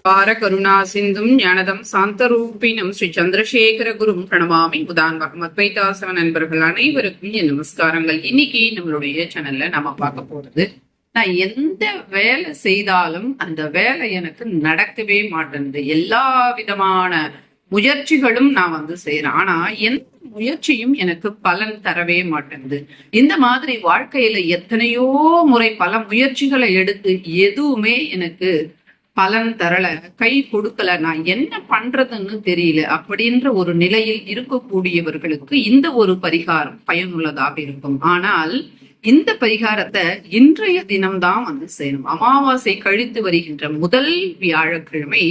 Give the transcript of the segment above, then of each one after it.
பார கருணா சிந்தும் ஞானதம் சாந்தரூபினம் ஸ்ரீ சந்திரசேகர குரும் பிரணமாமி உதான்வகம் அத்வைதாசவ நண்பர்கள் அனைவருக்கும் என் நமஸ்காரங்கள். இன்னைக்கு நம்மளுடைய சேனல்ல நம்ம பார்க்க போறது, நான் எந்த வேலை செய்தாலும் அந்த வேலை எனக்கு நடக்கவே மாட்டேங்குது. எல்லா விதமான முயற்சிகளும் நான் செய்யறேன், ஆனா எந்த முயற்சியும் எனக்கு பலன் தரவே மாட்டேங்குது. இந்த மாதிரி வாழ்க்கையில எத்தனையோ முறை பல முயற்சிகளை எடுத்து எதுவுமே எனக்கு பலன் தரல, கை கொடுக்கல, நான் என்ன பண்றதுன்னு தெரியல அப்படின்ற ஒரு நிலையில் இருக்கக்கூடியவர்களுக்கு இந்த ஒரு பரிகாரம் பயனுள்ளதாக இருக்கும். ஆனால் இந்த பரிகாரத்தை இன்றைய தினம்தான் செய்யணும். அமாவாசை கழித்து வருகின்ற முதல் வியாழக்கிழமை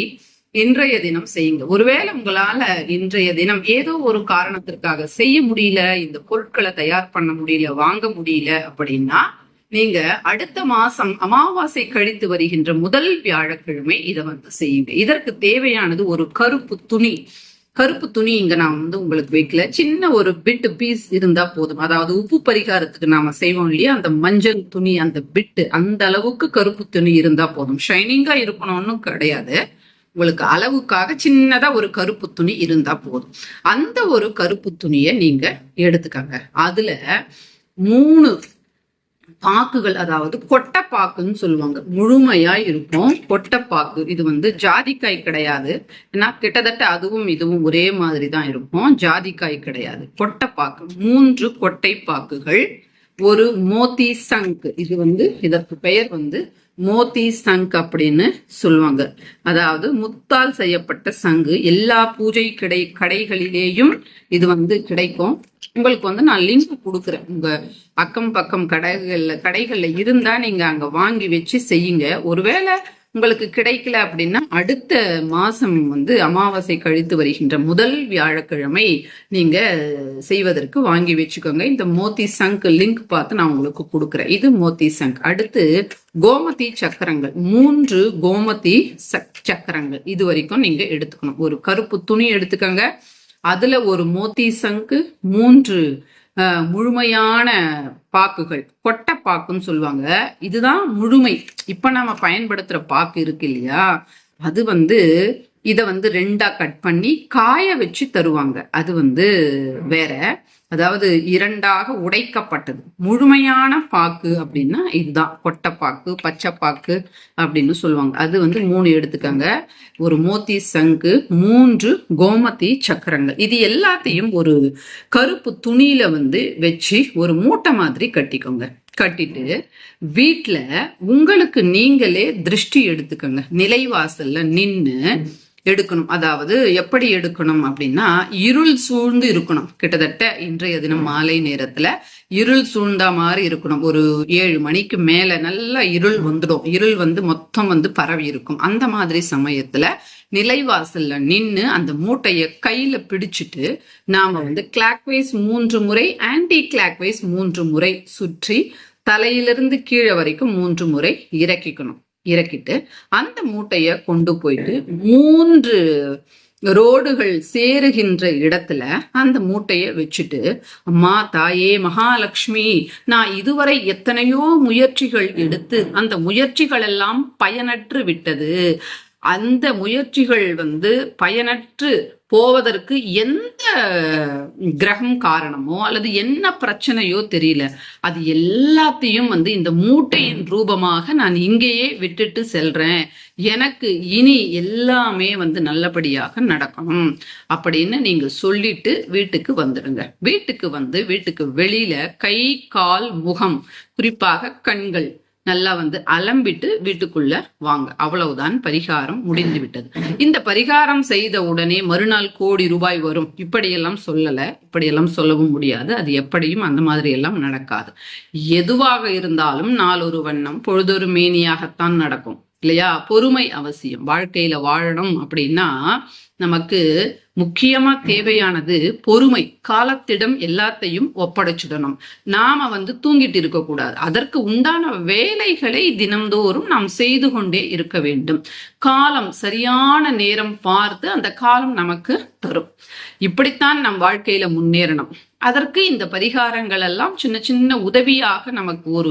இன்றைய தினம் செய்யுங்க. ஒருவேளை உங்களால இன்றைய தினம் ஏதோ ஒரு காரணத்திற்காக செய்ய முடியல, இந்த பொருட்களை தயார் பண்ண முடியல, வாங்க முடியல அப்படின்னா நீங்க அடுத்த மாசம் அமாவாசை கழித்து வருகின்ற முதல் வியாழக்கிழமை இதை செய்யுங்க. இதற்கு தேவையானது ஒரு கருப்பு துணி. கருப்பு துணி இங்க நான் உங்களுக்கு வைக்கல, சின்ன ஒரு பிட்டு பீஸ் இருந்தா போதும். அதாவது உப்பு பரிகாரத்துக்கு நாம செய்வோம் இல்லையா, அந்த மஞ்சள் துணி, அந்த பிட்டு, அந்த அளவுக்கு கருப்பு துணி இருந்தா போதும். ஷைனிங்கா இருக்கணும்னு கிடையாது, உங்களுக்கு அளவுக்காக சின்னதா ஒரு கருப்பு துணி இருந்தா போதும். அந்த ஒரு கருப்பு துணியை நீங்க எடுத்துக்கங்க. அதுல 3 பாக்குகள், அதாவது கொட்டைப்பாக்குன்னு சொல்லுவாங்க, முழுமையா இருக்கும் கொட்டைப்பாக்கு. இது ஜாதிக்காய் கிடையாது, ஏன்னா கிட்டத்தட்ட அதுவும் இதுவும் ஒரே மாதிரி தான் இருக்கும். ஜாதிக்காய் கிடையாது, கொட்டைப்பாக்கு. 3 கொட்டைப்பாக்குகள், ஒரு மோத்தி சங்கு. இது இதற்கு பெயர் மோத்தி சங்கு அப்படின்னு சொல்லுவாங்க. அதாவது முத்தால் செய்யப்பட்ட சங்கு. எல்லா பூஜை கடைகளிலேயும் இது கிடைக்கும். உங்களுக்கு நான் லிங்க் கொடுக்குறேன். உங்க அக்கம் பக்கம் கடைகள்ல இருந்தா நீங்க அங்க வாங்கி வச்சு செய்யுங்க. ஒருவேளை உங்களுக்கு கிடைக்கல அப்படின்னா அடுத்த மாசம் அமாவாசை கழித்து வருகின்ற முதல் வியாழக்கிழமை நீங்க செய்வதற்கு வாங்கி வச்சுக்கோங்க. இந்த மோத்தி சங்க் லிங்க் பார்த்து நான் உங்களுக்கு கொடுக்குறேன். இது மோத்தி சங்க். அடுத்து கோமதி சக்கரங்கள், 3 கோமதி சக்கரங்கள் இது வரைக்கும் நீங்க எடுத்துக்கணும். ஒரு கருப்பு துணி எடுத்துக்கோங்க, அதுல ஒரு மோத்தி சங்கு, 3 முழுமையான பாக்குகள், கொட்டை பாக்குன்னு சொல்லுவாங்க. இதுதான் முழுமை. இப்ப நாம பயன்படுத்துற பாக்கு இருக்கு இல்லையா, அது இத 2ஆ கட் பண்ணி காய வச்சு தருவாங்க. அது வேற, அதாவது 2ஆக உடைக்கப்பட்டது. முழுமையான பாக்கு அப்படின்னா இதுதான் கொட்டைப்பாக்கு, பச்சைப்பாக்கு அப்படின்னு சொல்லுவாங்க. அது 3 எடுத்துக்கங்க. ஒரு மோத்தி சங்கு, 3 கோமதி சக்கரங்கள். இது எல்லாத்தையும் ஒரு கருப்பு துணியில வச்சு ஒரு மூட்டை மாதிரி கட்டிக்கோங்க. கட்டிட்டு வீட்டுல உங்களுக்கு நீங்களே திருஷ்டி எடுத்துக்கோங்க. நிலைவாசல்ல நின்னு எடுக்கணும். அதாவது எப்படி எடுக்கணும் அப்படின்னா, இருள் சூழ்ந்து இருக்கணும். கிட்டத்தட்ட இன்றைய தினம் மாலை நேரத்துல இருள் சூழ்ந்தா மாதிரி இருக்கணும். ஒரு 7 மணிக்கு மேல நல்லா இருள் வந்துடும். இருள் மொத்தம் பரவி இருக்கும். அந்த மாதிரி சமயத்துல நிலைவாசல்ல நின்னு அந்த மூட்டைய கையில பிடிச்சிட்டு நாம கிளாக்வைஸ் 3 முறை, ஆன்டி கிளாக்வைஸ் 3 முறை சுற்றி தலையிலிருந்து கீழே வரைக்கும் 3 முறை இறக்கிட்டு அந்த மூட்டைய கொண்டு போயிட்டு 3 ரோடுகள் சேருகின்ற இடத்துல அந்த மூட்டைய வச்சுட்டு, அம்மா தாயே மகாலட்சுமி, நான் இதுவரை எத்தனையோ முயற்சிகள் எடுத்து அந்த முயற்சிகள் எல்லாம் பயனற்று விட்டது. அந்த முயற்சிகள் பயனற்று போவதற்கு எந்த கிரகம் காரணமோ அல்லது என்ன பிரச்சனையோ தெரியல, அது எல்லாத்தையும் இந்த மூட்டையின் ரூபமாக நான் இங்கேயே விட்டுட்டு செல்றேன். எனக்கு இனி எல்லாமே நல்லபடியாக நடக்கணும் அப்படின்னு நீங்க சொல்லிட்டு வீட்டுக்கு வந்துடுங்க. வீட்டுக்கு வெளியில கை, கால், முகம், குறிப்பாக கண்கள் நல்லா அலம்பிட்டு வீட்டுக்குள்ள வாங்க. அவ்வளவுதான், பரிகாரம் முடிந்து விட்டது. இந்த பரிகாரம் செய்த உடனே மறுநாள் கோடி ரூபாய் வரும் இப்படியெல்லாம் சொல்லல, இப்படியெல்லாம் சொல்லவும் முடியாது. அது எப்படியும் அந்த மாதிரி எல்லாம் நடக்காது. எதுவாக இருந்தாலும் நாளொரு வண்ணம் பொழுதொரு மேனியாகத்தான் நடக்கும் இல்லையா? பொறுமை அவசியம். வாழ்க்கையில வாழணும் அப்படின்னா நமக்கு முக்கியமா தேவையானது பொறுமை. காலத்திடம் எல்லாத்தையும் ஒப்படைச்சிடணும். நாம தூங்கிட்டு இருக்கக்கூடாது. அதற்கு உண்டான வேலைகளை தினம்தோறும் நாம் செய்து கொண்டே இருக்க வேண்டும். காலம், சரியான நேரம் பார்த்து அந்த காலம் நமக்கு தரும். இப்படித்தான் நம் வாழ்க்கையில முன்னேறணும். அதற்கு இந்த பரிகாரங்கள் எல்லாம் சின்ன சின்ன உதவியாக நமக்கு ஒரு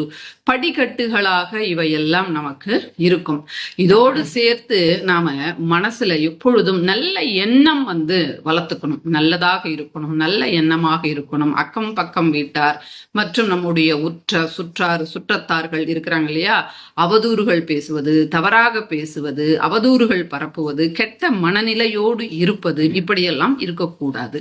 படிக்கட்டுகளாக இவையெல்லாம் நமக்கு இருக்கும். இதோடு சேர்த்து நாம மனசுல எப்பொழுதும் நல்ல எண்ணம் வளர்த்துக்கணும். நல்லதாக இருக்கணும், நல்ல எண்ணமாக இருக்கணும். அக்கம் பக்கம் வீட்டார் மற்றும் நம்முடைய சுற்றத்தார்கள் இருக்கிறாங்க இல்லையா, அவதூறுகள் பேசுவது, தவறாக பேசுவது, அவதூறுகள் பரப்புவது, கெட்ட மனநிலையோடு இருப்பது, இப்படியெல்லாம் இருக்கக்கூடாது.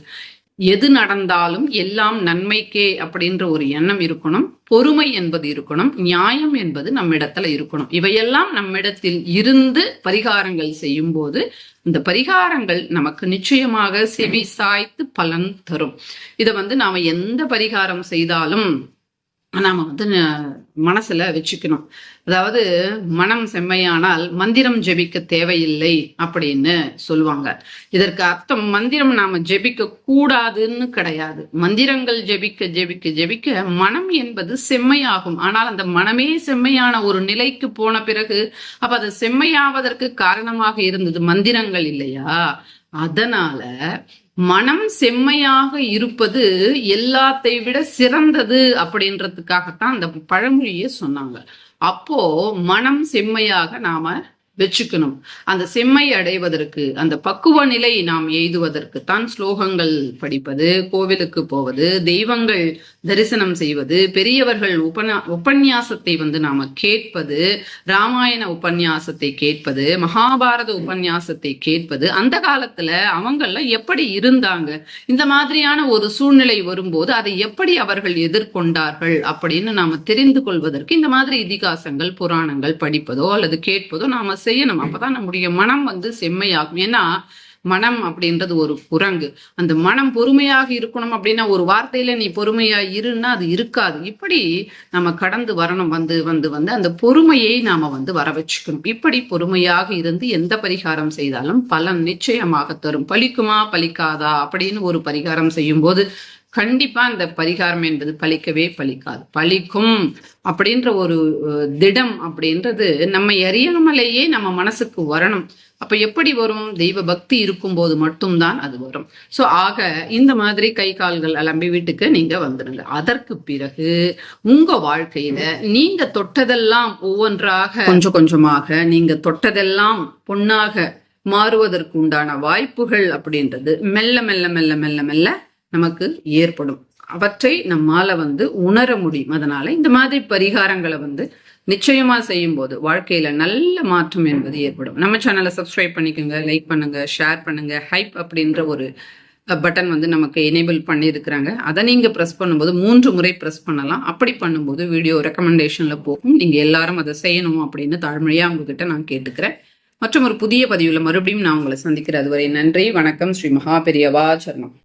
எது நடந்தாலும் எல்லாம் நன்மைக்கே அப்படின்ற ஒரு எண்ணம் இருக்கணும். பொறுமை என்பது இருக்கணும். நியாயம் என்பது நம்மிடத்துல இருக்கணும். இவையெல்லாம் நம்மிடத்தில் இருந்து பரிகாரங்கள் செய்யும் போது இந்த பரிகாரங்கள் நமக்கு நிச்சயமாக செவி சாய்த்து பலன் தரும். இதை நாம எந்த பரிகாரம் செய்தாலும் நாம மனசுல வச்சுக்கணும். அதாவது மனம் செம்மையானால் மந்திரம் ஜெபிக்க தேவையில்லை அப்படின்னு சொல்லுவாங்க. இதற்கு அர்த்தம் மந்திரம் நாம ஜெபிக்க கூடாதுன்னு கிடையாது. மந்திரங்கள் ஜெபிக்க ஜெபிக்க ஜெபிக்க மனம் என்பது செம்மையாகும். ஆனால் அந்த மனமே செம்மையான ஒரு நிலைக்கு போன பிறகு அப்ப அது செம்மையாவதற்கு காரணமாக இருந்தது மந்திரங்கள் இல்லையா? அதனால மனம் செம்மையாக இருப்பது எல்லாத்தை விட சிறந்தது அப்படின்றதுக்காகத்தான் அந்த பழமொழியே சொன்னாங்க. அப்போ மனம் செம்மையாக நாம வச்சுக்கணும். அந்த செம்மை அடைவதற்கு, அந்த பக்குவ நிலை நாம் எய்துவதற்கு தான் ஸ்லோகங்கள் படிப்பது, கோவிலுக்கு போவது, தெய்வங்கள் தரிசனம் செய்வது, பெரியவர்கள் உபன்யாசத்தை நாம கேட்பது, ராமாயண உபன்யாசத்தை கேட்பது, மகாபாரத உபன்யாசத்தை கேட்பது. அந்த காலத்துல அவங்கெல்லாம் எப்படி இருந்தாங்க, இந்த மாதிரியான ஒரு சூழ்நிலை வரும்போது அதை எப்படி அவர்கள் எதிர்கொண்டார்கள் அப்படின்னு நாம தெரிந்து கொள்வதற்கு இந்த மாதிரி இதிகாசங்கள், புராணங்கள் படிப்பதோ அல்லது கேட்பதோ நாம செய்யணும். அப்பதான் நம்முடைய மனம் செம்மையாகும். ஏன்னா மனம் அப்படின்றது ஒரு குரங்கு. அந்த மனம் பொறுமையாக இருக்கணும் அப்படின்னா ஒரு வார்த்தையில நீ பொறுமையா இருன்னா அது இருக்காது. இப்படி நம்ம கடந்து வரணும். அந்த பொறுமையை நாம வர வச்சுக்கணும். இப்படி பொறுமையாக இருந்து எந்த பரிகாரம் செய்தாலும் பலன் நிச்சயமாக தரும். பலிக்குமா பலிக்காதா அப்படின்னு ஒரு பரிகாரம் செய்யும் போது கண்டிப்பா அந்த பரிகாரம் என்பது பலிக்கவே பலிக்காது. பலிக்கும் அப்படின்ற ஒரு திடம் அப்படின்றது நம்ம அறியாமலேயே நம்ம மனசுக்கு வரணும். அப்ப எப்படி வரும்? தெய்வ பக்தி இருக்கும் போது மட்டும்தான் அது வரும். சோ ஆக இந்த மாதிரி கை கால்கள் அலம்பி வீட்டுக்கு நீங்க வந்துடுங்க. அதற்கு பிறகு உங்க வாழ்க்கையில நீங்க தொட்டதெல்லாம் ஒவ்வொன்றாக கொஞ்சம் கொஞ்சமாக நீங்க தொட்டதெல்லாம் பொன்னாக மாறுவதற்கு உண்டான வாய்ப்புகள் அப்படின்றது மெல்ல மெல்ல மெல்ல மெல்ல மெல்ல நமக்கு ஏற்படும். அவற்றை நம்மால உணர முடியும். அதனால இந்த மாதிரி பரிகாரங்களை நிச்சயமா செய்யும் போது வாழ்க்கையில நல்ல மாற்றம் என்பது ஏற்படும். நம்ம சேனலை சப்ஸ்கிரைப் பண்ணிக்கோங்க, லைக் பண்ணுங்க, ஷேர் பண்ணுங்க. ஹைப் அப்படின்ற ஒரு பட்டன் நமக்கு எனேபிள் பண்ணியிருக்கிறாங்க. அதை நீங்க ப்ரெஸ் பண்ணும்போது 3 முறை ப்ரெஸ் பண்ணலாம். அப்படி பண்ணும்போது வீடியோ ரெக்கமெண்டேஷன்ல போகும். நீங்க எல்லாரும் அதை செய்யணும் அப்படின்னு தாழ்மையா உங்ககிட்ட நான் கேட்டுக்கிறேன். மற்றும் ஒரு புதிய பதிவுல மறுபடியும் நான் உங்களை சந்திக்கிறேன். அதுவரை நன்றி, வணக்கம். ஸ்ரீ மகா பெரியவா சரணம்.